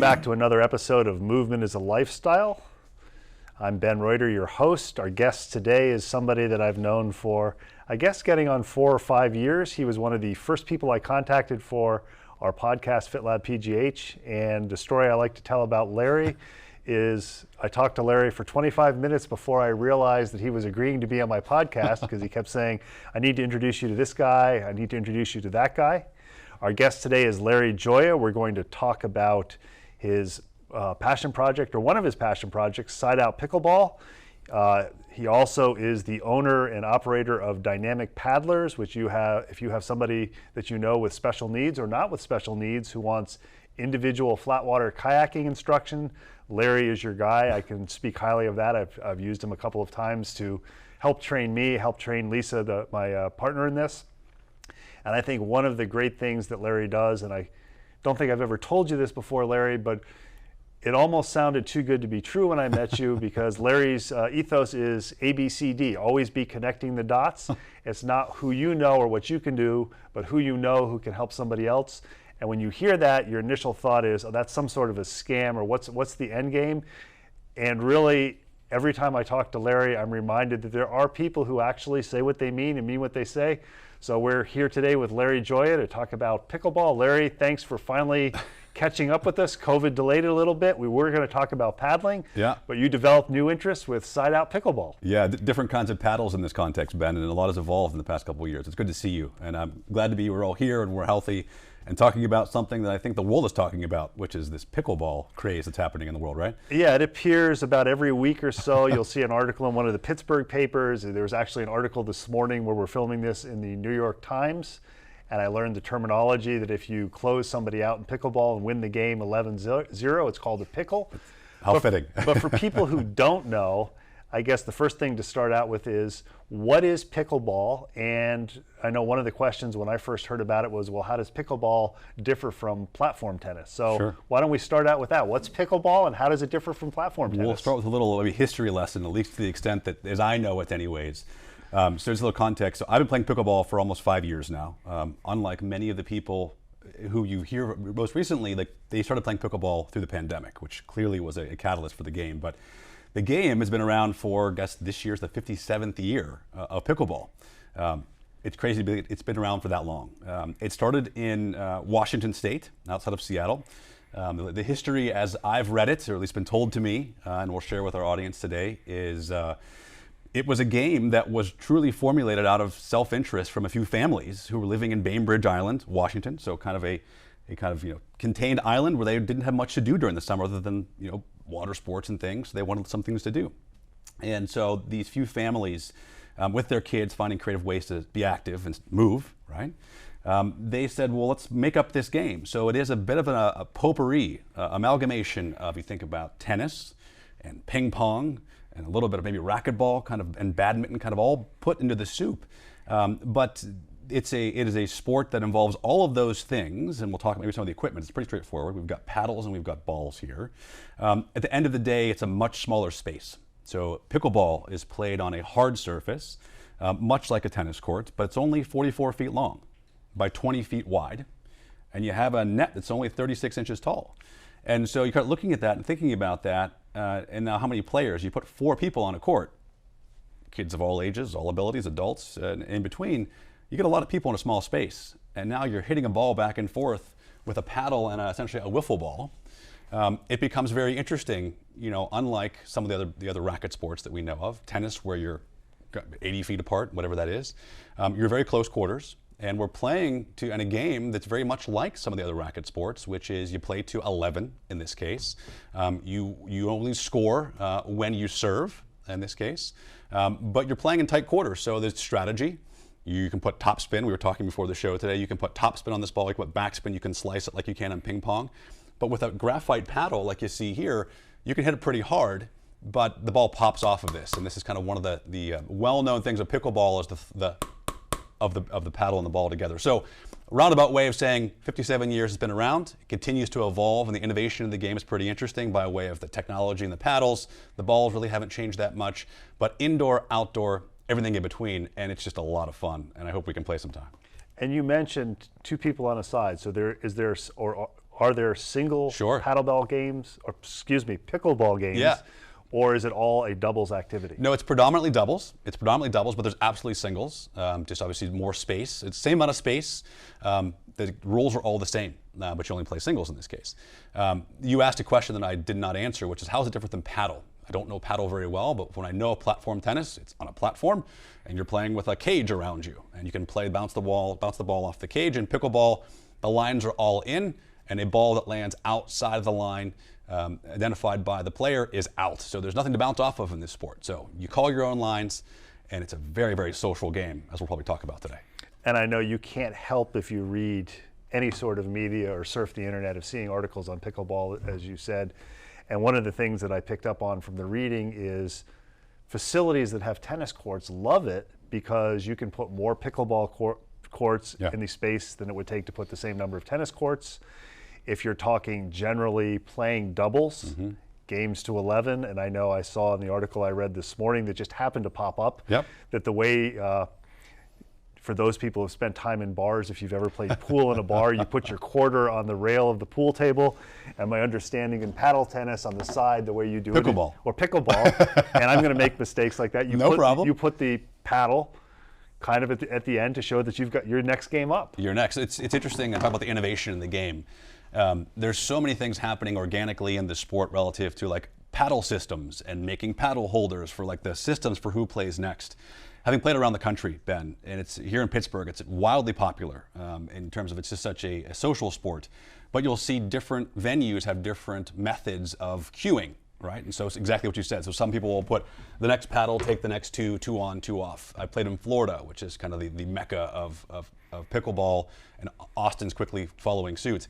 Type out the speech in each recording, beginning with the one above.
back to another episode of Movement is a Lifestyle. I'm Ben Reuter, your host. Our guest today is somebody that I've known for, I guess, getting on 4 or 5 years. He was one of the first people I contacted for our podcast, FitLabPGH. And the story I like to tell about Larry is I talked to Larry for 25 minutes before I realized that he was agreeing to be on my podcast because he kept saying, I need to introduce you to this guy, I need to introduce you to that guy. Our guest today is Larry Gioia. We're going to talk about his passion project, or one of his passion projects, Side Out Pickleball. He also is the owner and operator of Dynamic Paddlers, which you have, if you have somebody that you know with special needs or not with special needs who wants individual flatwater kayaking instruction, Larry is your guy. I can speak highly of that. I've used him a couple of times to help train me, help train Lisa, my partner in this. And I think one of the great things that Larry does, and I don't think I've ever told you this before, Larry, but it almost sounded too good to be true when I met you because Larry's ethos is ABCD, always be connecting the dots. It's not who you know or what you can do, but who you know who can help somebody else. And when you hear that, your initial thought is, oh, that's some sort of a scam, or what's the end game? And really, every time I talk to Larry, I'm reminded that there are people who actually say what they mean and mean what they say. So we're here today with Larry Gioia to talk about pickleball. Larry, thanks for finally catching up with us. COVID delayed it a little bit. We were going to talk about paddling, but you developed new interests with Side Out Pickleball. Yeah, different kinds of paddles in this context, Ben, and a lot has evolved in the past couple of years. It's good to see you, and I'm glad to be, we're all here and we're healthy and talking about something that I think the world is talking about, which is this pickleball craze that's happening in the world, right? Yeah, it appears about every week or so. You'll see an article in one of the Pittsburgh papers. There was actually an article this morning where we're filming this in the New York Times, and I learned the terminology that if you close somebody out in pickleball and win the game 11-0, it's called a pickle. How fitting. But for people who don't know, I guess the first thing to start out with is, what is pickleball? And I know one of the questions when I first heard about it was, well, how does pickleball differ from platform tennis? So Why don't we start out with that? What's pickleball and how does it differ from platform tennis? We'll start with a little history lesson, at least to the extent that, as I know it anyways. So there's a little context. So I've been playing pickleball for almost 5 years now. Unlike many of the people who you hear most recently, they started playing pickleball through the pandemic, which clearly was a catalyst for the game. But the game has been around for, I guess this year's the 57th year of pickleball. It's crazy, but it's been around for that long. It started in Washington State, outside of Seattle. The history, as I've read it, or at least been told to me, and we'll share with our audience today, is it was a game that was truly formulated out of self-interest from a few families who were living in Bainbridge Island, Washington, so kind of a contained island where they didn't have much to do during the summer other than water sports and things. So they wanted some things to do. And so these few families, with their kids finding creative ways to be active and move, right? They said, well, let's make up this game. So it is a bit of a potpourri, amalgamation of, you think about tennis and ping pong and a little bit of maybe racquetball and badminton kind of all put into the soup. But it is a sport that involves all of those things, and we'll talk maybe some of the equipment. It's pretty straightforward. We've got paddles and we've got balls here. At the end of the day, it's a much smaller space. So pickleball is played on a hard surface, much like a tennis court, but it's only 44 feet long by 20 feet wide, and you have a net that's only 36 inches tall. And so you start looking at that and thinking about that, and now how many players? You put 4 people on a court, kids of all ages, all abilities, adults, and in between. You get a lot of people in a small space, and now you're hitting a ball back and forth with a paddle and essentially a wiffle ball. It becomes very interesting, unlike some of the other racket sports that we know of. Tennis, where you're 80 feet apart, whatever that is. You're very close quarters, and we're playing in a game that's very much like some of the other racket sports, which is you play to 11 in this case. You only score when you serve in this case, but you're playing in tight quarters, so there's strategy. You can put topspin. We were talking before the show today. You can put topspin on this ball. You can put backspin. You can slice it like you can in ping pong. But with a graphite paddle, like you see here, you can hit it pretty hard, but the ball pops off of this. And this is kind of one of the well-known things of pickleball is of the paddle and the ball together. So a roundabout way of saying 57 years it's been around. It continues to evolve, and the innovation of the game is pretty interesting by way of the technology and the paddles. The balls really haven't changed that much, but indoor, outdoor, everything in between, and it's just a lot of fun, and I hope we can play sometime. And you mentioned 2 people on a side, so there Are there single paddleball games, or excuse me, pickleball games, or is it all a doubles activity? No, it's predominantly doubles. It's predominantly doubles, but there's absolutely singles. Just obviously more space. It's the same amount of space. The rules are all the same, but you only play singles in this case. You asked a question that I did not answer, which is how is it different than paddle? I don't know paddle very well, but when I know platform tennis, it's on a platform, and you're playing with a cage around you, and you can play bounce the ball off the cage. In pickleball, the lines are all in, and a ball that lands outside of the line, identified by the player, is out. So there's nothing to bounce off of in this sport. So you call your own lines, and it's a very, very social game, as we'll probably talk about today. And I know you can't help, if you read any sort of media or surf the internet, of seeing articles on pickleball, as you said. And one of the things that I picked up on from the reading is facilities that have tennis courts love it because you can put more pickleball courts in the space than it would take to put the same number of tennis courts. If you're talking generally playing doubles, games to 11, and I know I saw in the article I read this morning that just happened to pop up, that the way, for those people who have spent time in bars, if you've ever played pool in a bar, you put your quarter on the rail of the pool table, and my understanding in paddle tennis on the side, the way you do pickleball. Or pickleball, and I'm going to make mistakes like that. You put the paddle kind of at the end to show that you've got your next game up. You're next. It's interesting. I talk about the innovation in the game. There's so many things happening organically in the sport relative to like paddle systems and making paddle holders for like the systems for who plays next. Having played around the country, Ben, and it's here in Pittsburgh, it's wildly popular in terms of it's just such a social sport. But you'll see different venues have different methods of queuing, right? And so it's exactly what you said. So some people will put the next paddle, take the next two on, two off. I played in Florida, which is kind of the mecca of pickleball, and Austin's quickly following suit.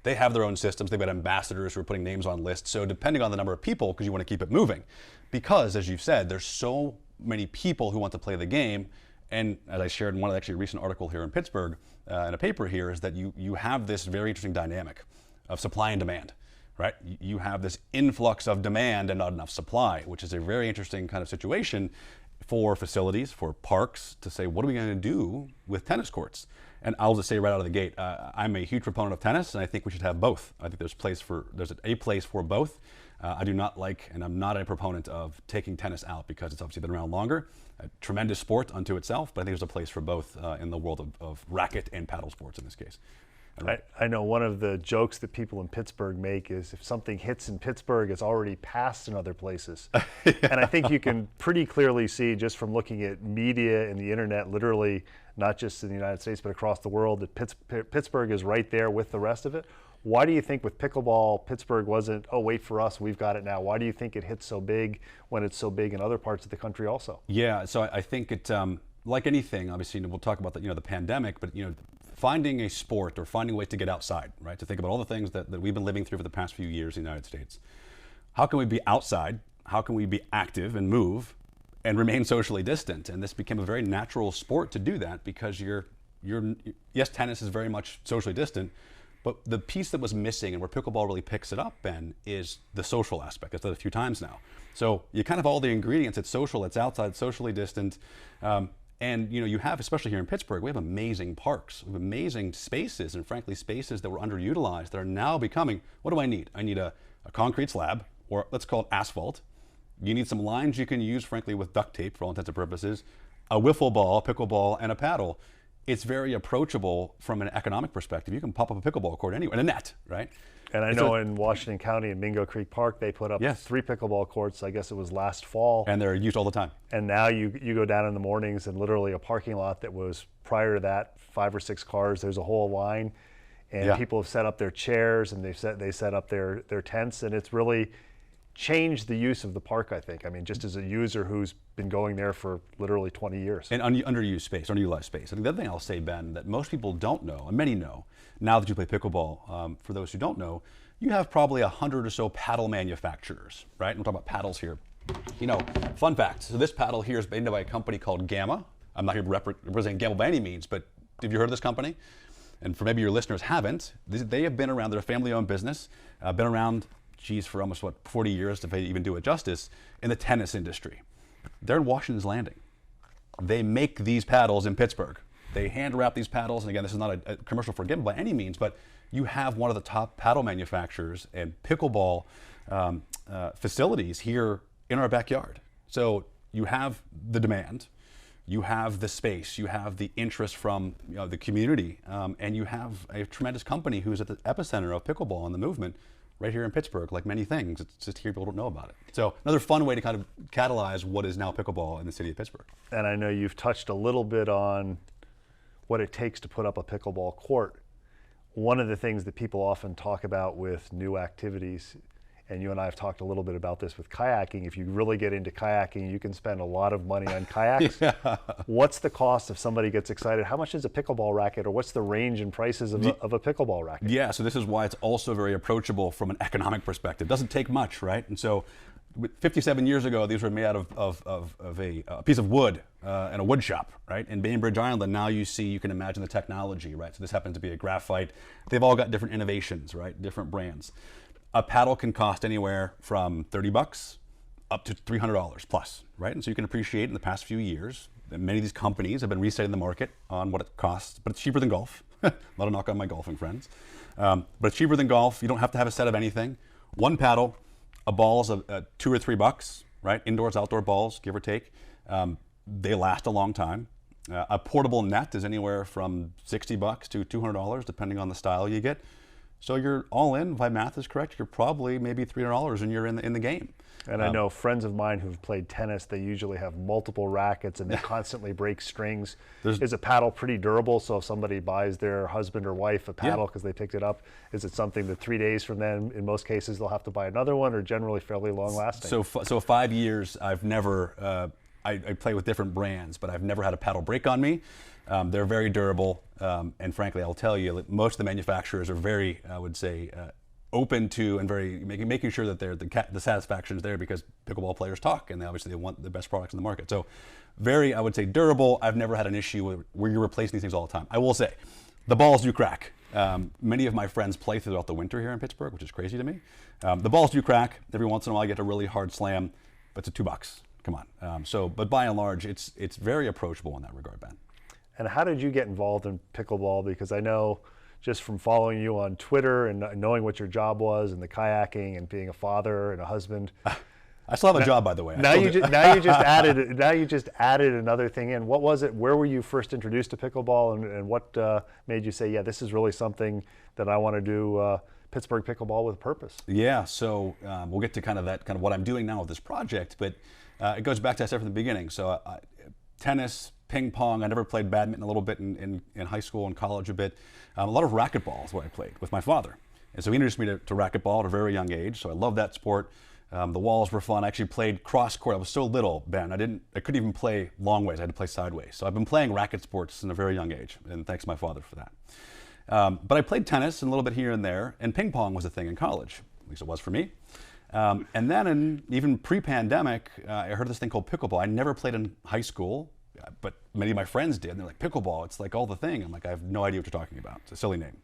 They have their own systems. They've got ambassadors who are putting names on lists. So depending on the number of people, because you want to keep it moving. Because, as you've said, there's so many people who want to play the game, and as I shared in one of actually a recent article here in Pittsburgh, in a paper here, is that you have this very interesting dynamic of supply and demand, right? You have this influx of demand and not enough supply, which is a very interesting kind of situation for facilities, for parks, to say, what are we going to do with tennis courts? And I'll just say right out of the gate, I'm a huge proponent of tennis, and I think we should have both. I think there's a place for both. I do not like, and I'm not a proponent of taking tennis out because it's obviously been around longer. A tremendous sport unto itself, but I think there's a place for both in the world of racket and paddle sports in this case. I know one of the jokes that people in Pittsburgh make is if something hits in Pittsburgh, it's already passed in other places. And I think you can pretty clearly see just from looking at media and the internet, literally not just in the United States, but across the world, that Pittsburgh is right there with the rest of it. Why do you think with pickleball, Pittsburgh wasn't, oh, wait for us, we've got it now? Why do you think it hits so big when it's so big in other parts of the country also? Yeah, so I think it, like anything, obviously, we'll talk about the pandemic, but finding a sport or finding ways to get outside, right? To think about all the things that we've been living through for the past few years in the United States. How can we be outside? How can we be active and move and remain socially distant? And this became a very natural sport to do that because yes, tennis is very much socially distant, but the piece that was missing and where pickleball really picks it up, Ben, is the social aspect. I've said it a few times now. So you kind of all the ingredients. It's social, it's outside, it's socially distant. And you have, especially here in Pittsburgh, we have amazing parks, we have amazing spaces, and frankly, spaces that were underutilized that are now becoming, what do I need? I need a concrete slab, or let's call it asphalt. You need some lines you can use, frankly, with duct tape for all intents and purposes, a wiffle ball, pickleball, and a paddle. It's very approachable from an economic perspective. You can pop up a pickleball court anywhere, and a net, right? And I know in Washington County in Mingo Creek Park, they put up 3 pickleball courts, I guess it was last fall. And they're used all the time. And now you go down in the mornings and literally a parking lot that was prior to that, 5 or 6 cars, there's a whole line. And people have set up their chairs and they set up their tents, and it's really changed the use of the park, I think. I mean, just as a user who's been going there for literally 20 years. And underutilized space. I think the other thing I'll say, Ben, that most people don't know, and many know, now that you play pickleball, for those who don't know, you have probably 100 or so paddle manufacturers, right? And we're talking about paddles here. Fun fact, so this paddle here is made by a company called Gamma. I'm not here representing Gamma by any means, but have you heard of this company? And for maybe your listeners haven't, they have been around, they're a family-owned business, been around, for almost 40 years, if I even do it justice, in the tennis industry. They're in Washington's Landing. They make these paddles in Pittsburgh. They hand wrap these paddles, and again, this is not a commercial for Gamma by any means, but you have one of the top paddle manufacturers and pickleball facilities here in our backyard. So you have the demand, you have the space, you have the interest from the community, and you have a tremendous company who's at the epicenter of pickleball and the movement right here in Pittsburgh. Like many things, it's just here people don't know about it. So another fun way to kind of catalyze what is now pickleball in the city of Pittsburgh. And I know you've touched a little bit on what it takes to put up a pickleball court. One of the things that people often talk about with new activities, and you and I have talked a little bit about this with kayaking, if you really get into kayaking, you can spend a lot of money on kayaks. Yeah. What's the cost if somebody gets excited? How much is a pickleball racket, or what's the range and prices of a pickleball racket? Yeah, so this is why it's also very approachable from an economic perspective. It doesn't take much, right? And so 57 years ago, these were made out of a piece of wood in a wood shop, right? In Bainbridge Island, now you can imagine the technology, right? So this happens to be a graphite. They've all got different innovations, right? Different brands. A paddle can cost anywhere from $30 up to $300 plus, right? And so you can appreciate in the past few years that many of these companies have been resetting the market on what it costs, but it's cheaper than golf. Not a knock on my golfing friends. But it's cheaper than golf. You don't have to have a set of anything. One paddle, a ball's $2 or $3, right? Indoors, outdoor balls, give or take. They last a long time. A portable net is anywhere from $60 to $200, depending on the style you get. So you're all in, if my math is correct, you're probably maybe $300 and you're in the game. And I know friends of mine who've played tennis, they usually have multiple rackets and they constantly break strings. Is a paddle pretty durable? So if somebody buys their husband or wife a paddle because they picked it up, is it something that 3 days from then, in most cases, they'll have to buy another one, or generally fairly long lasting? So 5 years, I've never, I play with different brands, but I've never had a paddle break on me. They're very durable, and frankly, I'll tell you, most of the manufacturers are very, I would say, open to and very making sure that the satisfaction is there, because pickleball players talk, and they want the best products in the market. So, very, I would say, durable. I've never had an issue where you're replacing these things all the time. I will say, the balls do crack. Many of my friends play throughout the winter here in Pittsburgh, which is crazy to me. The balls do crack. Every once in a while, I get a really hard slam, but it's $2. Come on. But by and large, it's very approachable in that regard, Ben. And how did you get involved in pickleball? Because I know just from following you on Twitter and knowing what your job was and the kayaking and being a father and a husband. I still have a job, by the way. Now you just added another thing in. What was it? Where were you first introduced to pickleball, and what made you say, yeah, this is really something that I want to do Pittsburgh pickleball with purpose? Yeah, so we'll get to kind of what I'm doing now with this project, but it goes back to I said from the beginning. So tennis, ping pong. I never played badminton, a little bit in high school and college a bit. A lot of racquetball is what I played with my father. And so he introduced me to racquetball at a very young age. So I loved that sport. The walls were fun. I actually played cross court. I was so little, Ben, I couldn't even play long ways. I had to play sideways. So I've been playing racket sports in a very young age, and thanks to my father for that. But I played tennis and a little bit here and there, and ping pong was a thing in college. At least it was for me. And then even pre-pandemic, I heard this thing called pickleball. I never played in high school, but many of my friends did. And they're like, pickleball, it's like all the thing. I'm like, I have no idea what you're talking about. It's a silly name.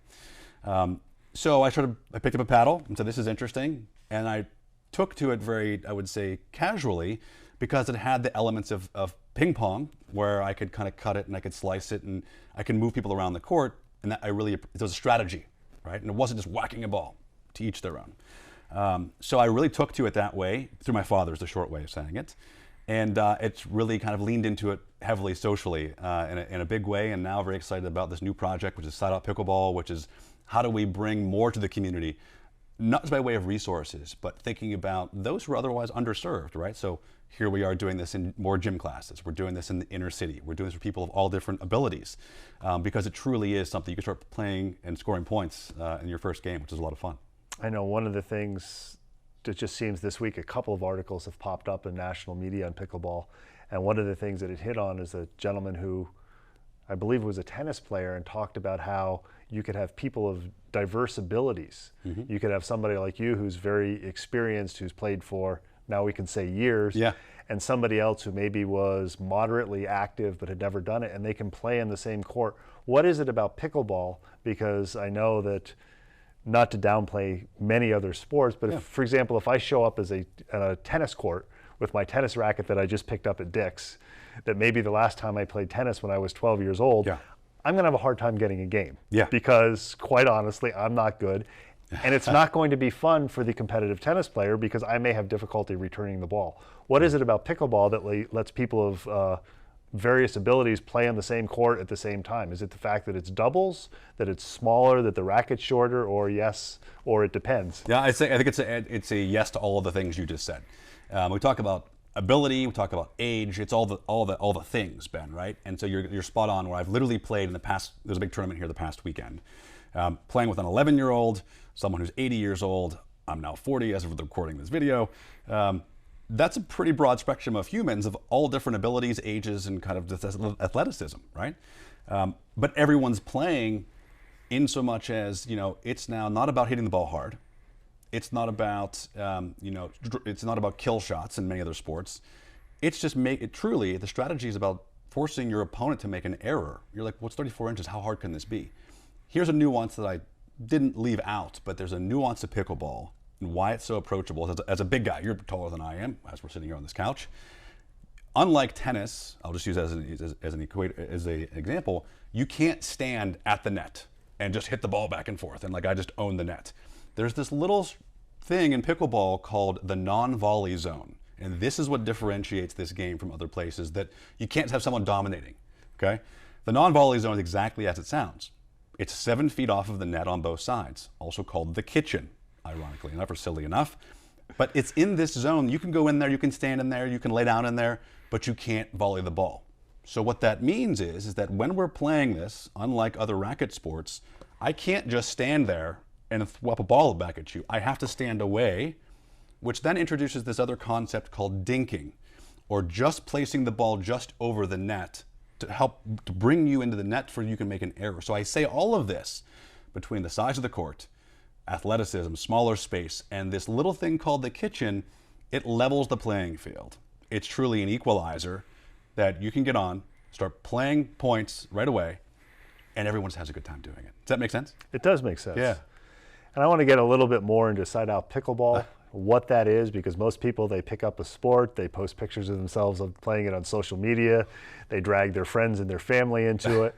So I picked up a paddle and said, this is interesting. And I took to it very, I would say, casually, because it had the elements of ping pong, where I could kind of cut it and I could slice it and I could move people around the court. And it was a strategy, right? And it wasn't just whacking a ball, to each their own. So I really took to it that way, through my father is the short way of saying it. And it's really kind of leaned into it heavily socially in a big way. And now very excited about this new project, which is Side Out Pickleball, which is how do we bring more to the community, not just by way of resources, but thinking about those who are otherwise underserved, right? So here we are doing this in more gym classes. We're doing this in the inner city. We're doing this for people of all different abilities, because it truly is something you can start playing and scoring points in your first game, which is a lot of fun. I know one of the things, it just seems this week a couple of articles have popped up in national media on pickleball, and one of the things that it hit on is a gentleman who I believe was a tennis player and talked about how you could have people of diverse abilities. Mm-hmm. You could have somebody like you who's very experienced, who's played for, now we can say, years, and somebody else who maybe was moderately active but had never done it, and they can play in the same court. What is it about pickleball? Because I know that, not to downplay many other sports, but if, for example, if I show up at a tennis court with my tennis racket that I just picked up at Dick's, that maybe the last time I played tennis when I was 12 years old, I'm going to have a hard time getting a game. Yeah. Because quite honestly, I'm not good. And it's not going to be fun for the competitive tennis player because I may have difficulty returning the ball. What is it about pickleball that lets people of various abilities play on the same court at the same time? Is it the fact that it's doubles, that it's smaller, that the racket's shorter, or yes, or it depends? Yeah, I think it's a yes to all of the things you just said. We talk about ability, we talk about age. It's all the things, Ben, right? And so you're spot on. Where I've literally played in the past. There's a big tournament here the past weekend, playing with an 11-year-old, someone who's 80 years old. I'm now 40 as of recording this video. That's a pretty broad spectrum of humans of all different abilities, ages, and kind of athleticism, right? But everyone's playing in so much as, it's now not about hitting the ball hard. It's not about, it's not about kill shots in many other sports. It's just truly, the strategy is about forcing your opponent to make an error. You're like, what's 34 inches? How hard can this be? Here's a nuance that I didn't leave out, but there's a nuance to pickleball and why it's so approachable. As a big guy, you're taller than I am, as we're sitting here on this couch. Unlike tennis, I'll just use as an example, you can't stand at the net and just hit the ball back and forth and I just own the net. There's this little thing in pickleball called the non-volley zone. And this is what differentiates this game from other places, that you can't have someone dominating, okay? The non-volley zone is exactly as it sounds. It's 7 feet off of the net on both sides, also called the kitchen, ironically enough, or silly enough. But it's in this zone. You can go in there, you can stand in there, you can lay down in there, but you can't volley the ball. So what that means is that when we're playing this, unlike other racket sports, I can't just stand there and throw up a ball back at you. I have to stand away, which then introduces this other concept called dinking, or just placing the ball just over the net to help to bring you into the net so you can make an error. So I say all of this between the size of the court, athleticism, smaller space, and this little thing called the kitchen, it levels the playing field. It's truly an equalizer that you can get on, start playing points right away, and everyone just has a good time doing it. Does that make sense? It does make sense. Yeah. And I want to get a little bit more into side-out pickleball, what that is, because most people, they pick up a sport, they post pictures of themselves of playing it on social media, they drag their friends and their family into it.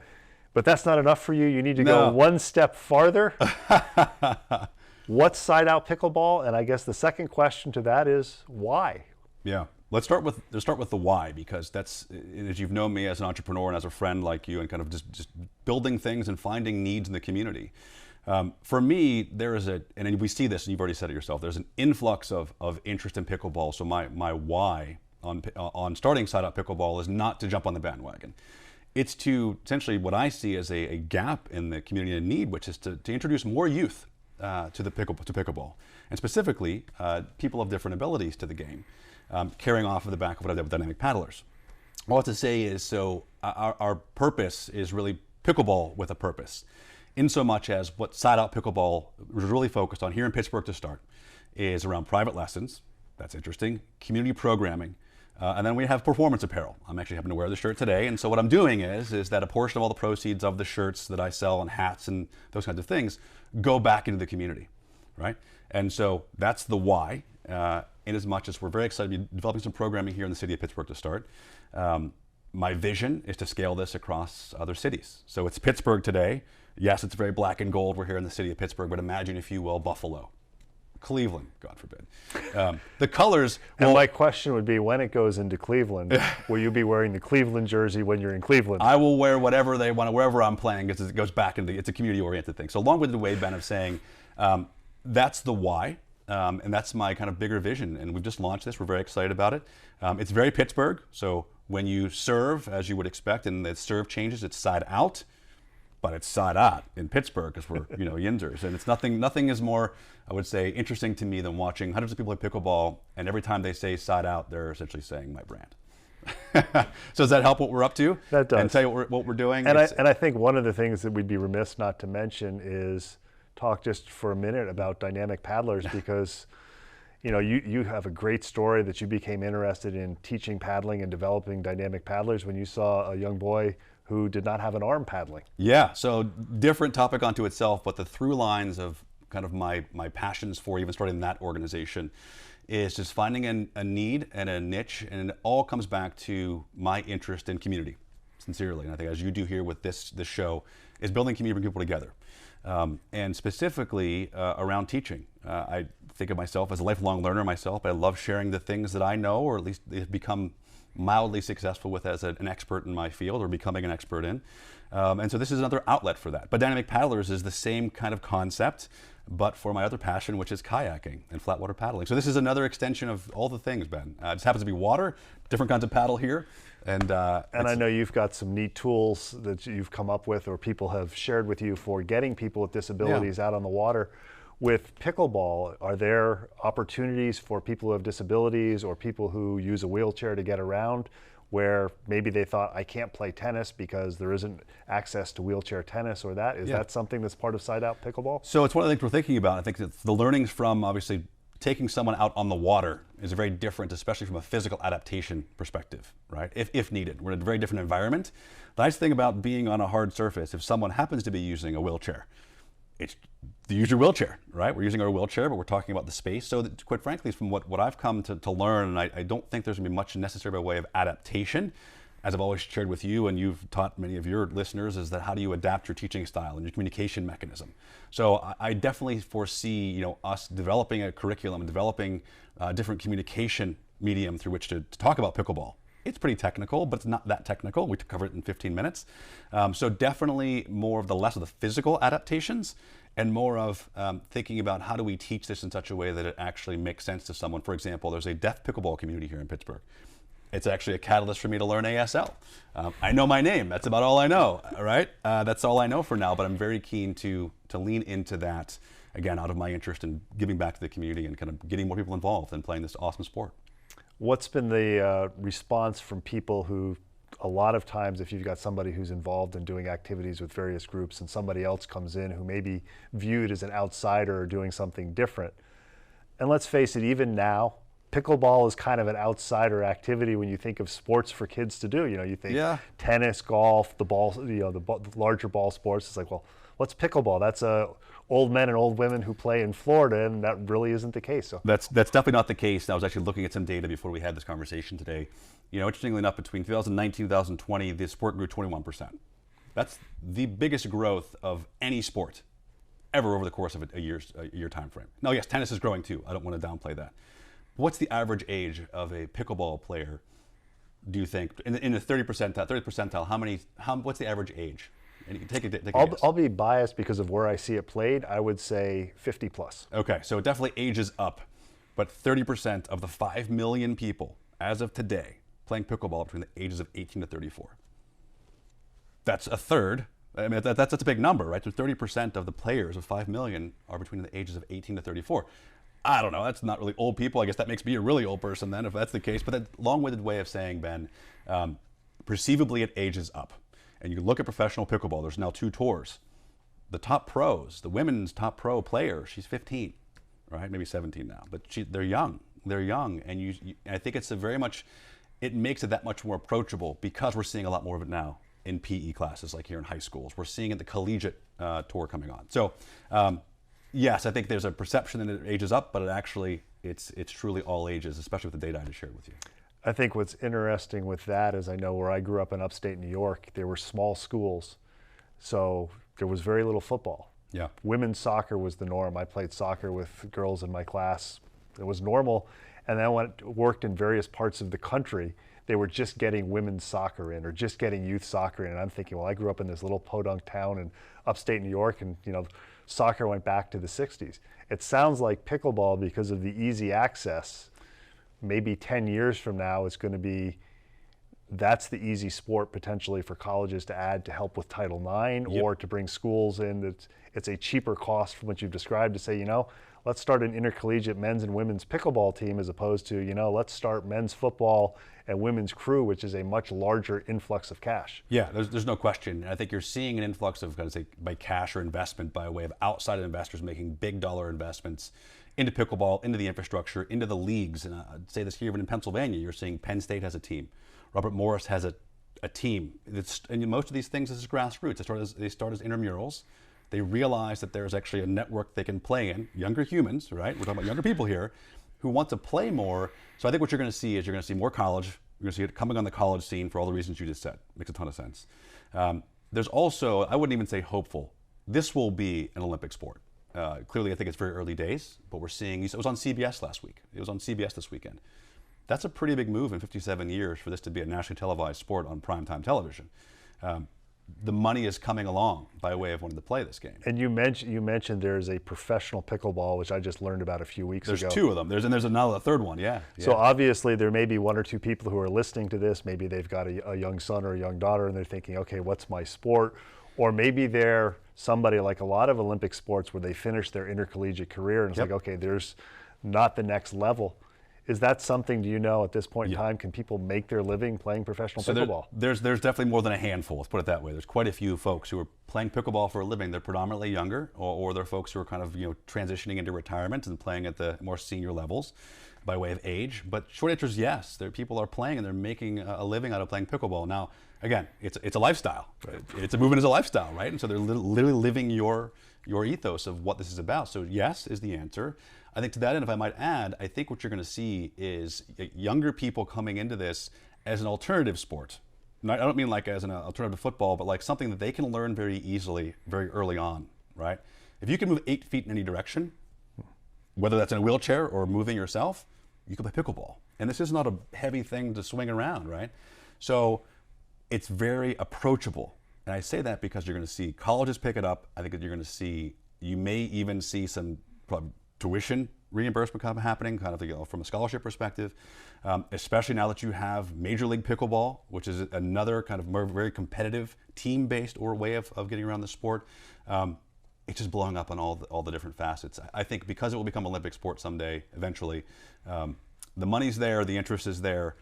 But that's not enough for you. You need to go one step farther. What's side-out pickleball? And I guess the second question to that is why? Yeah. Let's start with the why, because that's, as you've known me as an entrepreneur and as a friend like you, and kind of just building things and finding needs in the community. For me, there is and we see this, and you've already said it yourself, there's an influx of interest in pickleball. So my why on starting side-out pickleball is not to jump on the bandwagon. It's to essentially what I see as a gap in the community in need, which is to introduce more youth to pickleball, and specifically people of different abilities to the game, carrying off of the back of what I did with dynamic paddlers. All I have to say is, so our purpose is really pickleball with a purpose, in so much as what side-out pickleball was really focused on here in Pittsburgh to start is around private lessons. That's interesting. Community programming. And then we have performance apparel. I'm actually having to wear the shirt today. And so what I'm doing is that a portion of all the proceeds of the shirts that I sell and hats and those kinds of things go back into the community, right? And so that's the why, in as much as we're very excited to be developing some programming here in the city of Pittsburgh to start. My vision is to scale this across other cities. So it's Pittsburgh today. Yes, it's very black and gold. We're here in the city of Pittsburgh, but imagine, if you will, Buffalo, Cleveland, God forbid. The colors. And my question would be, when it goes into Cleveland, will you be wearing the Cleveland jersey when you're in Cleveland? I will wear whatever they want, wherever I'm playing, because it goes back into, it's a community-oriented thing. So along with the way, Ben, of saying, that's the why, and that's my kind of bigger vision. And we've just launched this. We're very excited about it. It's very Pittsburgh. So when you serve, as you would expect, and the serve changes, it's side out. But it's side out in Pittsburgh because we're, Yinzers. And it's nothing is more, I would say, interesting to me than watching hundreds of people play pickleball, and every time they say side out, they're essentially saying my brand. So does that help what we're up to? That does. And tell you what we're doing? And I think one of the things that we'd be remiss not to mention is talk just for a minute about dynamic paddlers, because you have a great story that you became interested in teaching paddling and developing dynamic paddlers when you saw a young boy who did not have an arm paddling. Yeah, so different topic unto itself, but the through lines of kind of my passions for even starting that organization is just finding a need and a niche, and it all comes back to my interest in community. sincerely, and I think as you do here with this show, is building community, bring people together. And specifically around teaching. I think of myself as a lifelong learner myself. I love sharing the things that I know, or at least have become mildly successful with as an expert in my field, or becoming an expert in. And so this is another outlet for that. But Dynamic Paddlers is the same kind of concept, but for my other passion, which is kayaking and flat water paddling. So this is another extension of all the things, Ben. It just happens to be water, different kinds of paddle here. And I know you've got some neat tools that you've come up with, or people have shared with you, for getting people with disabilities out on the water. With pickleball, are there opportunities for people who have disabilities or people who use a wheelchair to get around, where maybe they thought, I can't play tennis because there isn't access to wheelchair tennis, or that? Is that something that's part of Side Out Pickleball? So it's one of the things we're thinking about. I think that the learnings from, obviously, taking someone out on the water is very different, especially from a physical adaptation perspective, right? If needed. We're in a very different environment. The nice thing about being on a hard surface, if someone happens to be using a wheelchair, it's use your wheelchair, right? We're using our wheelchair, but we're talking about the space. So that, quite frankly, from what I've come to learn, and I don't think there's gonna be much necessary by way of adaptation, as I've always shared with you and you've taught many of your listeners, is that how do you adapt your teaching style and your communication mechanism? So I definitely foresee us developing a curriculum and developing a different communication medium through which to talk about pickleball. It's pretty technical, but it's not that technical. We cover it in 15 minutes. So definitely more of the less of the physical adaptations and more of thinking about how do we teach this in such a way that it actually makes sense to someone. For example, there's a deaf pickleball community here in Pittsburgh. It's actually a catalyst for me to learn ASL. I know my name. That's about all I know, right? That's all I know for now, but I'm very keen to lean into that, again, out of my interest in giving back to the community and kind of getting more people involved in playing this awesome sport. What's been the response from people who, a lot of times if you've got somebody who's involved in doing activities with various groups and somebody else comes in who may be viewed as an outsider or doing something different, and let's face it, even now, pickleball is kind of an outsider activity when you think of sports for kids to do. You think tennis, golf, the ball, the larger ball sports. It's like, well, what's pickleball? That's old men and old women who play in Florida, and that really isn't the case. So that's definitely not the case. I was actually looking at some data before we had this conversation today. Interestingly enough, between 2019 and 2020, the sport grew 21%. That's the biggest growth of any sport ever over the course of a year time frame. Now, yes, tennis is growing too. I don't want to downplay that. What's the average age of a pickleball player, do you think? In the 30th percentile, what's the average age? And you can take a guess. I'll be biased because of where I see it played. I would say 50 plus. Okay, so it definitely ages up. But 30% of the 5 million people, as of today, playing pickleball between the ages of 18 to 34. That's a third. I mean, that's a big number, right? So 30% of the players of 5 million are between the ages of 18 to 34. I don't know, that's not really old people. I guess that makes me a really old person then, if that's the case. But that long-winded way of saying, Ben, perceivably it ages up. And you look at professional pickleball, there's now 2 tours. The top pros, the women's top pro player, she's 15, right? Maybe 17 now, but they're young. They're young, and I think it's it makes it that much more approachable because we're seeing a lot more of it now in PE classes, like here in high schools. We're seeing it the collegiate tour coming on. So, yes, I think there's a perception that it ages up, but it's truly all ages, especially with the data I just shared with you. I think what's interesting with that is I know where I grew up in upstate New York, there were small schools, so there was very little football. Yeah. Women's soccer was the norm. I played soccer with girls in my class. It was normal. And then when I worked in various parts of the country, they were just getting women's soccer in or just getting youth soccer in. And I'm thinking, well, I grew up in this little podunk town in upstate New York, and soccer went back to the 60s. It sounds like pickleball, because of the easy access, maybe 10 years from now it's going to be, that's the easy sport potentially for colleges to add to help with Title IX. Yep. Or to bring schools in. It's a cheaper cost from what you've described to say, let's start an intercollegiate men's and women's pickleball team as opposed to, let's start men's football and women's crew, which is a much larger influx of cash. Yeah, there's no question. I think you're seeing an influx of, by cash or investment by way of outside investors making big dollar investments into pickleball, into the infrastructure, into the leagues. And I'd say this here, even in Pennsylvania, you're seeing Penn State has a team. Robert Morris has a team. And most of these things is grassroots. They start as intramurals. They realize that there's actually a network they can play in, younger humans, right? We're talking about younger people here who want to play more. So I think what you're going to see is more college You're going to see it coming on the college scene for all the reasons you just said. Makes a ton of sense. There's also, I wouldn't even say hopeful, this will be an Olympic sport. Clearly, I think it's very early days, but we're seeing, it was on CBS last week. It was on CBS this weekend. That's a pretty big move in 57 years for this to be a nationally televised sport on primetime television. The money is coming along by way of wanting to play this game. And you mentioned there's a professional pickleball, which I just learned about a few weeks ago. There's two of them. There's another third one, yeah. So obviously there may be one or two people who are listening to this. Maybe they've got a young son or a young daughter and they're thinking, okay, what's my sport? Or maybe they're somebody like a lot of Olympic sports where they finish their intercollegiate career and it's like, okay, there's not the next level. Is that something, do you know, at this point in time, can people make their living playing professional pickleball? There's definitely more than a handful, let's put it that way. There's quite a few folks who are playing pickleball for a living. They're predominantly younger, or they're folks who are kind of transitioning into retirement and playing at the more senior levels by way of age. But short answer is yes, people are playing and they're making a living out of playing pickleball. Now, again, it's a lifestyle. Right. It's a movement as a lifestyle, right? And so they're literally living your ethos of what this is about. So yes is the answer. I think to that end, if I might add, I think what you're going to see is younger people coming into this as an alternative sport. I don't mean like as an alternative to football, but like something that they can learn very easily, very early on, right? If you can move 8 feet in any direction, whether that's in a wheelchair or moving yourself, you can play pickleball. And this is not a heavy thing to swing around, right? So it's very approachable. And I say that because you're going to see colleges pick it up. I think that you may even see some probably tuition reimbursement kind of happening, kind of from a scholarship perspective, especially now that you have Major League Pickleball, which is another kind of very competitive team-based way of getting around the sport. It's just blowing up on all the different facets. I think because it will become Olympic sport someday, eventually, the money's there, the interest is there,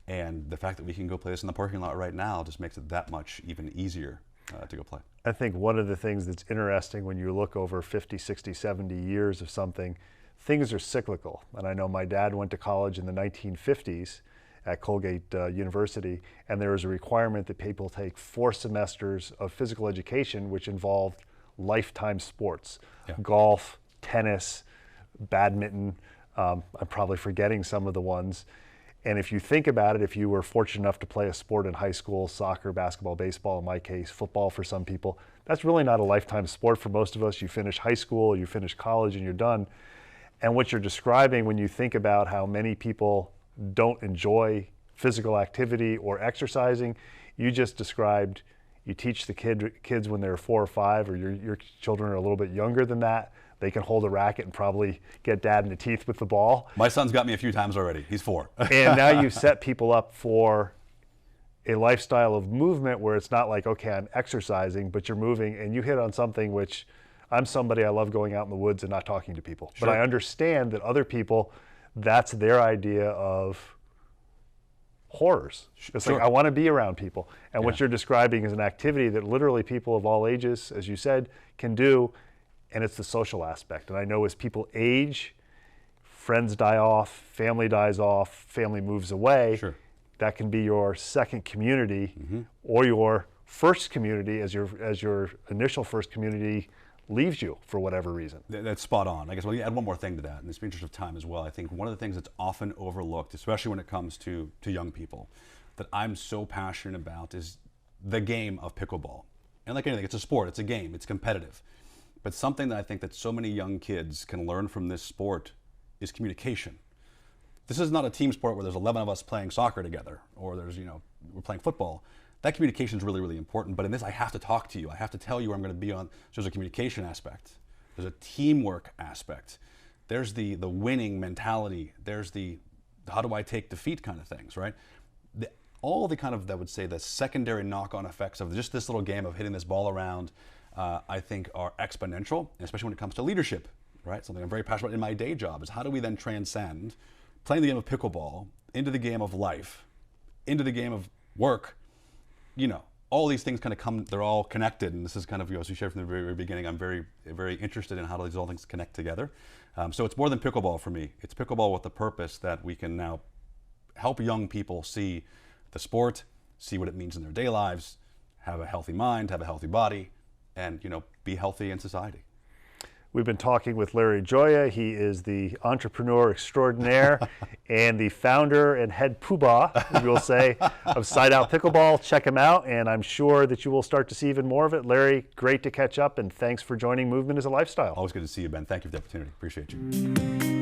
and the fact that we can go play this in the parking lot right now just makes it that much even easier to go play. I think one of the things that's interesting when you look over 50, 60, 70 years of something, things are cyclical. And I know my dad went to college in the 1950s at Colgate University, and there was a requirement that people take 4 semesters of physical education, which involved lifetime sports, golf, tennis, badminton. I'm probably forgetting some of the ones. And if you think about it, if you were fortunate enough to play a sport in high school, soccer, basketball, baseball, in my case, football for some people, that's really not a lifetime sport for most of us. You finish high school, you finish college, and you're done. And what you're describing when you think about how many people don't enjoy physical activity or exercising, you just described, you teach the kids when they're 4 or 5, or your children are a little bit younger than that. They can hold a racket and probably get dad in the teeth with the ball. My son's got me a few times already. He's 4. And now you set people up for a lifestyle of movement where it's not like, okay, I'm exercising, but you're moving, and you hit on something which I'm somebody, I love going out in the woods and not talking to people. Sure. But I understand that other people, that's their idea of horrors. It's like, I want to be around people. And what you're describing is an activity that literally people of all ages, as you said, can do. And it's the social aspect. And I know as people age, friends die off, family dies off, family moves away. Sure. That can be your second community or your first community as your initial first community leaves you for whatever reason. That's spot on. I guess I'll add one more thing to that, in the interest of time as well. I think one of the things that's often overlooked, especially when it comes to young people, that I'm so passionate about is the game of pickleball. And like anything, it's a sport, it's a game, it's competitive. But something that I think that so many young kids can learn from this sport is communication. This is not a team sport where there's 11 of us playing soccer together, or there's, we're playing football. That communication is really, really important. But in this, I have to talk to you. I have to tell you where I'm going to be on. So there's a communication aspect. There's a teamwork aspect. There's the winning mentality. There's the how do I take defeat kind of things, right? All the kind of, I would say, the secondary knock-on effects of just this little game of hitting this ball around, I think are exponential, especially when it comes to leadership, right? Something I'm very passionate about in my day job is how do we then transcend playing the game of pickleball into the game of life, into the game of work. All these things kind of come, they're all connected, and this is kind of, as we shared from the very, very beginning, I'm very, very interested in how these all things connect together. So it's more than pickleball for me. It's pickleball with the purpose that we can now help young people see the sport, see what it means in their day lives, have a healthy mind, have a healthy body, and be healthy in society. We've been talking with Larry Gioia. He is the entrepreneur extraordinaire and the founder and head poobah, we will say, of Side Out Pickleball. Check him out, and I'm sure that you will start to see even more of it. Larry, great to catch up, and thanks for joining Movement is a Lifestyle. Always good to see you, Ben. Thank you for the opportunity. Appreciate you.